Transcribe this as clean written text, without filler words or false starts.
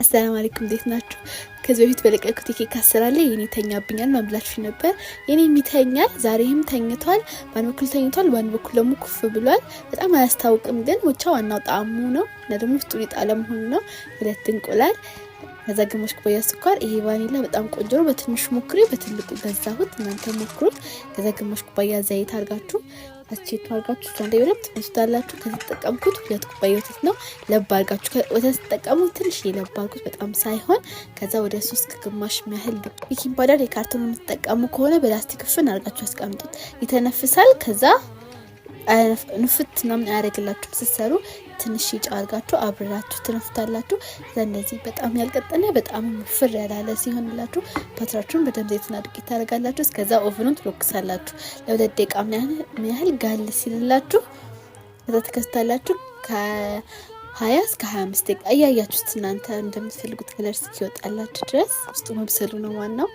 አሰላሙ አለይኩም እንዴት ናችሁ? ከዚህ በፊት በለቀኩት የኬክ አሰራር ላይ የኔ ተኛብኛል ማብላችሁ ነበር። የኔ የሚተኛል ዛሬም ተኝቷል። በአንድ በኩል ተኝቷል፣ በአንድ በኩል ደግሞ ኩፍ ብሏል። በጣም አያስታውቅም፣ ግን ብቻ ዋናው ጣዕሙ ነው እና ደግሞ ውስጡ ሊጣለ መሆኑ ነው። 2 እንቁላል፣ ከዛ ግማሽ ኩባያ ስኳር። ይሄ ቫኒላ በጣም ቆንጆ ነው። በትንሹ ሞክሪ፣ በትልቁ ገዛሁት። እናንተ ሞክሩት። ከዛ ግማሽ ኩባያ ዘይት አርጋችሁ አቺት አርጋችሁ አንዴ በደንብ ትመስታላችሁ። ከተጠቀምኩት 2 ኩባያ ወተት ነው። ለብ አርጋችሁ ወተት ተጠቀሙ። ትንሽ ለብ አርጉት፣ በጣም ሳይሆን። ከዛ ወደ 3 ግማሽ ያህል ቤኪንግ ፓውደር የካርቶን የምትጠቀሙ ከሆነ በላስቲክ ፍን አርጋችሁ አስቀምጡት። ይተነፍሳል። ከዛ ንፍት ምናምን አያደርግላችሁም። ስትሰሩ ትንሽ ጨው አርጋችሁ አብራችሁ ትነፍታላችሁ። እንደዚህ በጣም ያልቀጠነ በጣም ፍር ያላለ ሲሆንላችሁ ፓትራችሁን በደንብ ዘይትና ዱቄት ታደርጋላችሁ። እስከዛ ኦቨኑን ትለኩሳላችሁ። ለ2 ደቂቃ ያህል ጋል ሲልላችሁ ከዛ ተከስታላችሁ። ከ20 እስከ 25 ደቂቃ እያያችሁት እናንተ እንደምትፈልጉት ከለር እስኪወጣላችሁ ድረስ ውስጡ መብሰሉ ነው ዋናው።